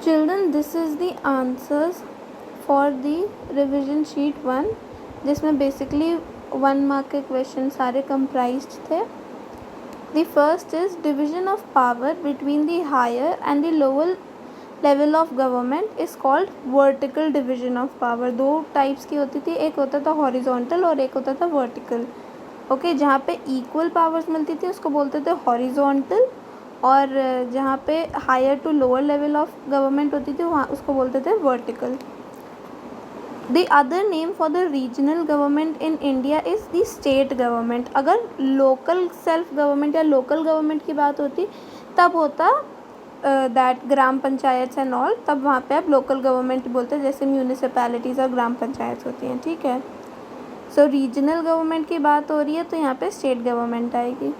Children, this is the answers for the revision sheet 1, जिसमें basically 1 mark के question सारे comprised थे. The first is division of power between the higher and the lower level of government is called vertical division of power. 2 types की होती थी, एक होता था horizontal और एक होता था vertical. ओके, जहाँ पे equal powers मिलती थी उसको बोलते थे horizontal, और जहाँ पे higher to lower level of government होती थी वहाँ उसको बोलते थे vertical. The other name for the regional government in India is the state government. अगर लोकल सेल्फ गवर्नमेंट या लोकल गवर्नमेंट की बात होती तब होता that gram panchayat and all, तब वहाँ पे आप लोकल गवर्नमेंट बोलते हैं, जैसे म्यूनिसिपैलिटीज़ और ग्राम पंचायत होती हैं. ठीक है. सो रीजनल गवर्नमेंट की बात हो रही है तो यहाँ पे स्टेट गवर्नमेंट आएगी.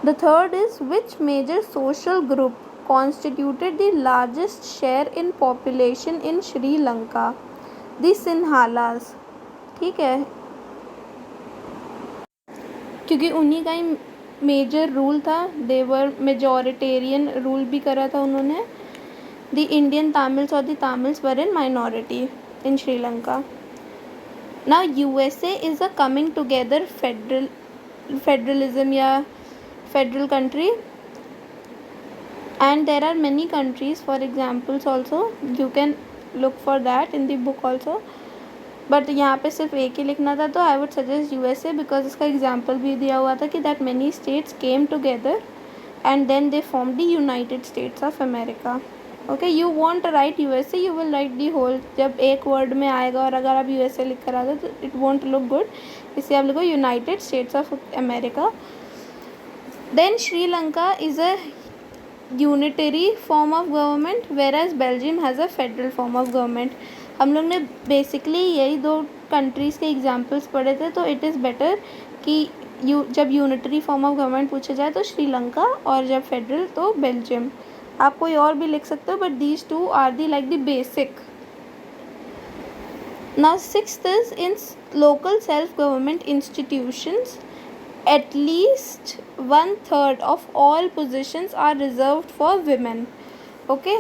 The third is which major social group constituted the largest share in population in Sri Lanka? The Sinhalas. ठीक है, क्योंकि उन्हीं का ही मेजर रूल था. देवर मेजॉरिटेरियन रूल भी करा था उन्होंने. The Indian Tamils or the Tamils were in minority in Sri Lanka. Now USA is a coming together federalism या federal country, and there are many countries for examples also, you can look for that in the book also, but यहाँ पे सिर्फ एक ही लिखना था तो I would suggest USA because इसका example भी दिया हुआ था कि that many states came together and then they formed the United States of America. Okay, you won't write USA, you will write the whole. जब एक word में आएगा और अगर आप USA लिख कर आते तो it won't look good, इसलिए आप लिखो United States of America. Then Sri Lanka is a unitary form of government whereas Belgium has a federal form of government. हम लोग ने बेसिकली यही 2 कंट्रीज़ के एग्जांपल्स पढ़े थे, तो इट इज़ बेटर कि जब यूनिटरी फॉर्म ऑफ गवर्नमेंट पूछा जाए तो श्रीलंका और जब फेडरल तो बेल्जियम. आप कोई और भी लिख सकते हो but these 2 are the like the basic. Now 6th is in local self government institutions at least 1/3 of all positions are reserved for women. Okay,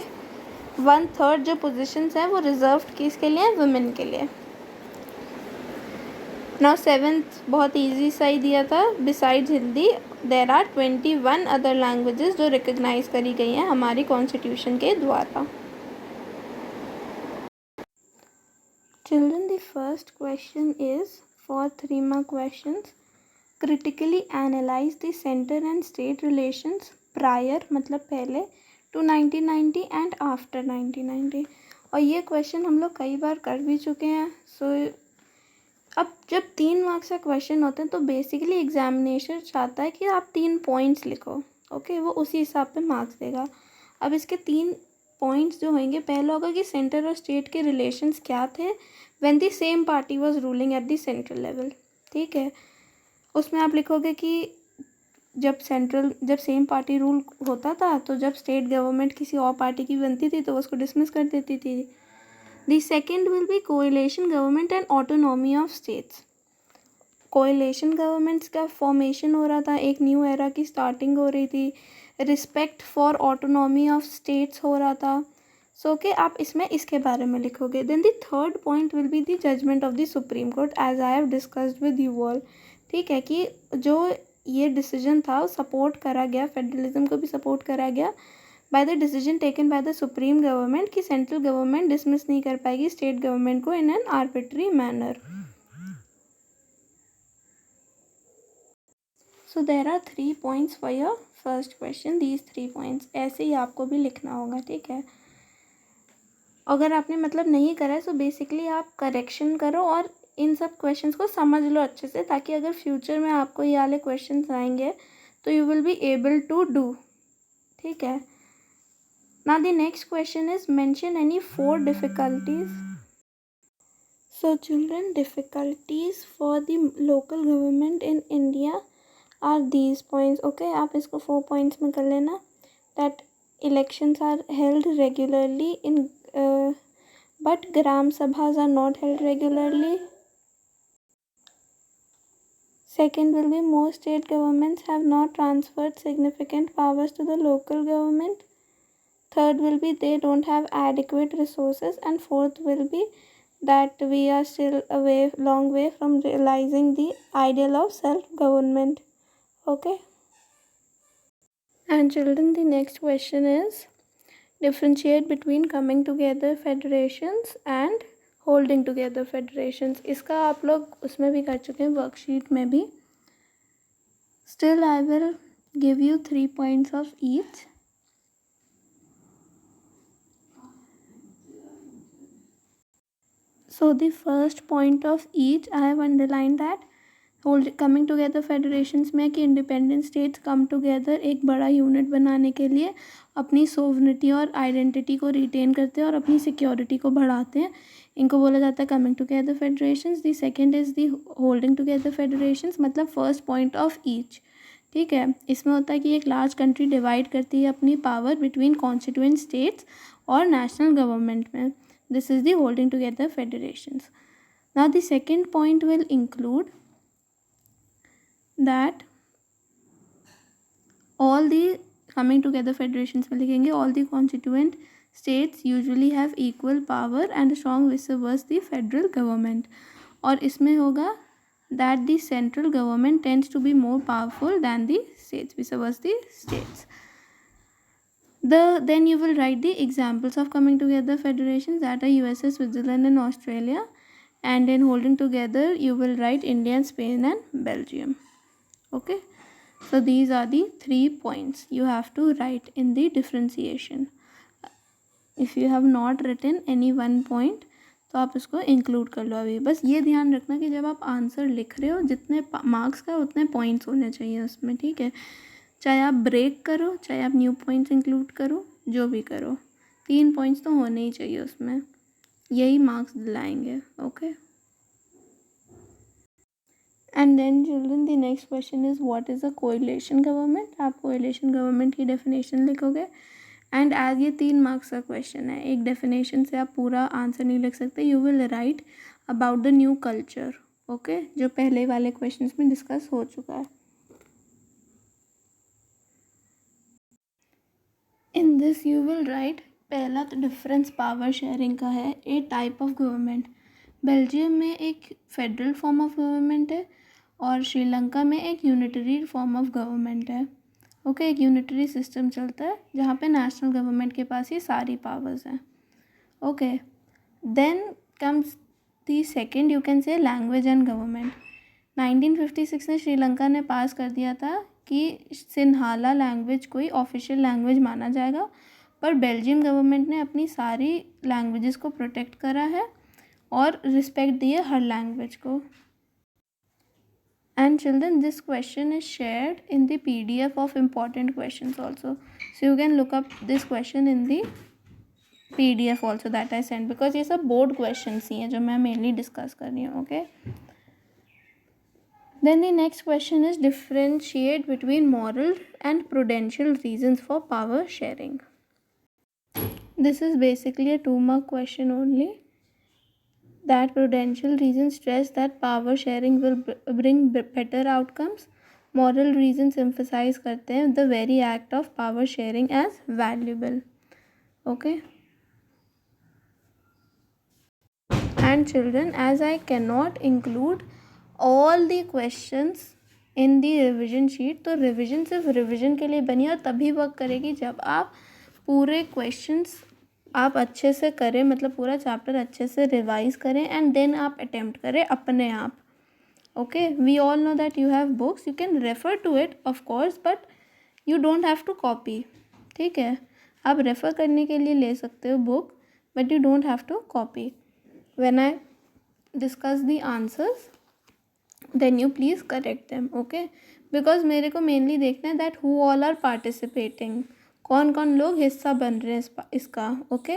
1/3 जो positions हैं वो reserved किसके लिए? women के लिए. Now 7th बहुत easy सा ही दिया था. Besides Hindi there are 21 other languages जो recognize करी गई हैं हमारी constitution के द्वारा. Children, the first question is for 3 mark questions. Critically analyze the center and state relations prior मतलब पहले to 1990 and after 1990. और ये क्वेश्चन हम लोग कई बार कर भी चुके हैं. सो अब जब 3 मार्क्स का क्वेश्चन होते हैं तो बेसिकली एग्जामिनेशन चाहता है कि आप 3 पॉइंट्स लिखो. ओके, वो उसी हिसाब पे मार्क्स देगा. अब इसके 3 पॉइंट्स जो होंगे, पहला होगा कि सेंटर और स्टेट के रिलेशंस क्या थे when the same party was ruling at the central level. ठीक है, उसमें आप लिखोगे कि जब सेम पार्टी रूल होता था तो जब स्टेट गवर्नमेंट किसी और पार्टी की बनती थी तो उसको डिसमिस कर देती थी. The second will be coalition government and autonomy of states. Coalition governments का फॉर्मेशन हो रहा था, एक न्यू एरा की स्टार्टिंग हो रही थी, respect for autonomy of states हो रहा था. सो कि आप इसमें इसके बारे में लिखोगे. Then the third point will be the judgement of the supreme court as I have discussed with you all. ठीक है, कि जो ये डिसीजन था वो सपोर्ट करा गया, फेडरलिज्म को भी सपोर्ट करा गया by the decision taken by the supreme government कि सेंट्रल गवर्नमेंट डिसमिस नहीं कर पाएगी स्टेट गवर्नमेंट को in an arbitrary manner. So there are 3 points for your first question. These 3 points ऐसे ही आपको भी लिखना होगा. ठीक है, अगर आपने मतलब नहीं करा है तो बेसिकली आप करेक्शन करो और इन सब क्वेश्चंस को समझ लो अच्छे से, ताकि अगर फ्यूचर में आपको ये वाले क्वेश्चंस आएंगे तो you will be able to do. ठीक है. Now the next question is mention any 4 difficulties. So children, difficulties for the local government in India are these points. Okay, आप इसको 4 पॉइंट्स में कर लेना. That elections are held regularly in but gram sabhas are not held regularly. Second will be most state governments have not transferred significant powers to the local government. third will be they don't have adequate resources, and fourth will be that we are still a long way from realizing the ideal of self-government. Okay. And children, the next question is differentiate between coming together federations and holding together federations. इसका आप लोग उसमें भी कर चुके हैं, worksheet में भी. Still I will give you 3 points of each. So the first point of each I have underlined that coming together federations में कि इंडिपेंडेंट स्टेट्स कम टुगेदर एक बड़ा यूनिट बनाने के लिए अपनी सोवरेनिटी और आइडेंटिटी को रिटेन करते हैं और अपनी सिक्योरिटी को बढ़ाते हैं. इनको बोला जाता है coming together federations. The second is the holding together federations, मतलब फर्स्ट पॉइंट ऑफ ईच. ठीक है. इसमें होता है कि एक लार्ज कंट्री डिवाइड करती है अपनी पावर बिटवीन कॉन्स्टिट्यूएंट स्टेट्स और नेशनल गवर्नमेंट में. This is the holding together federations. Now the second point will include that all the coming together federations में लिखेंगे all the constituent states usually have equal power and strong versus the federal government. और इसमें होगा that the central government tends to be more powerful than the states versus the states. Then you will write the examples of coming together federations that are USA, Switzerland and Australia, and in holding together you will write India, Spain and Belgium. Okay, so these are the 3 points you have to write in the differentiation. If you have not written any one point तो आप इसको include कर लो. अभी बस ये ध्यान रखना कि जब आप आंसर लिख रहे हो जितने मार्क्स का उतने पॉइंट्स होने चाहिए उसमें. ठीक है. चाहे आप ब्रेक करो, चाहे आप न्यू पॉइंट्स इंक्लूड करो, जो भी करो, 3 पॉइंट्स तो होने ही चाहिए उसमें. यही मार्क्स दिलाएंगे. Okay. And then children the next question is what is a coalition government. आप कोएलिशन गवर्नमेंट की डेफिनेशन लिखोगे. एंड एज ये 3 मार्क्स का क्वेश्चन है, एक डेफिनेशन से आप पूरा आंसर नहीं लिख सकते. You will write about the new culture. Okay, जो पहले वाले क्वेश्चंस में डिस्कस हो चुका है. In this you will write, पहला तो डिफरेंस पावर शेयरिंग का है. ए टाइप ऑफ गवर्नमेंट. बेल्जियम में एक फेडरल फॉर्म ऑफ गवर्नमेंट है और श्रीलंका में एक यूनिटरी फॉर्म ऑफ गवर्नमेंट है. ओके, एक यूनिटरी सिस्टम चलता है जहाँ पे नेशनल गवर्नमेंट के पास ये सारी पावर्स हैं. Okay, then comes the second you can say language and government. 1956 में श्रीलंका ने पास कर दिया था कि सिन्हाला लैंग्वेज कोई ऑफिशियल लैंग्वेज माना जाएगा, पर बेल्जियम गवर्नमेंट ने अपनी सारी लैंग्वेजेस को प्रोटेक्ट करा है और रिस्पेक्ट दी है हर लैंग्वेज को. And children, this question is shared in the PDF of important questions also. So you can look up this question in the PDF also that I sent, because ये सब board questions ही हैं जो मैं mainly discuss कर रही हूँ. Okay. Then the next question is differentiate between moral and prudential reasons for power sharing. This is basically a 2-mark question only. That prudential reasons stress that power sharing will bring better outcomes. Moral reasons emphasize करते हैं the very act of power sharing as valuable. Okay. And children, as I cannot include all the questions in the revision sheet, तो revision सिर्फ revision के लिए बनी और तभी work करेगी जब आप पूरे questions आप अच्छे से करें, मतलब पूरा चैप्टर अच्छे से रिवाइज करें एंड देन आप अटेम्प्ट करें अपने आप. Okay, we all know that you have books, you can refer to it of course, but you don't have to copy. ठीक है, आप रेफ़र करने के लिए ले सकते हो book, but you don't have to copy. When I discuss the answers then you please correct them. Okay, because मेरे को मेनली देखना है that who all are participating, कौन कौन लोग हिस्सा बन रहे हैं इसका. ओके,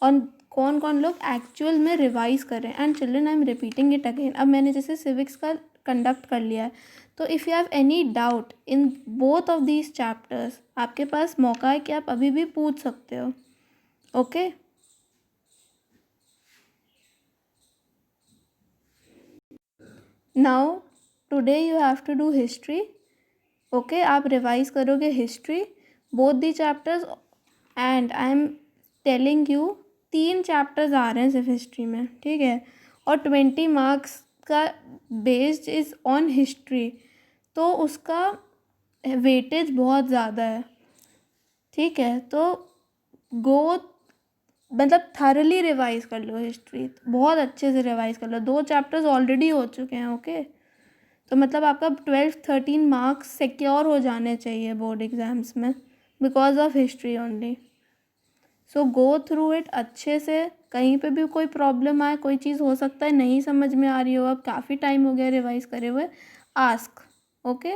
और कौन कौन लोग एक्चुअल में रिवाइज कर रहे हैं. And children, I am repeating it again. अब मैंने जैसे सिविक्स का कंडक्ट कर लिया है, तो if you have any doubt in both of these chapters, आपके पास मौका है कि आप अभी भी पूछ सकते हो. Okay. Now today you have to do history. Okay, आप रिवाइज करोगे history, both the chapters and I am telling you 3 chapters आ रहे हैं सिर्फ हिस्ट्री में, ठीक है, और 20 मार्क्स का बेस्ड इज़ ऑन हिस्ट्री, तो उसका वेटेज बहुत ज़्यादा है, ठीक है। तो गो मतलब थरली रिवाइज कर लो हिस्ट्री, बहुत अच्छे से रिवाइज कर लो, 2 चैप्टर्स ऑलरेडी हो चुके हैं, ओके। तो मतलब आपका 12-13 मार्क्स सिक्योर हो जाने चाहिए बोर्ड एग्ज़ाम्स में because of history only. So go through it अच्छे से, कहीं पे भी कोई प्रॉब्लम आए, कोई चीज़ हो सकता है नहीं समझ में आ रही हो, अब काफ़ी टाइम हो गया रिवाइज करे हुए, आस्क, ओके।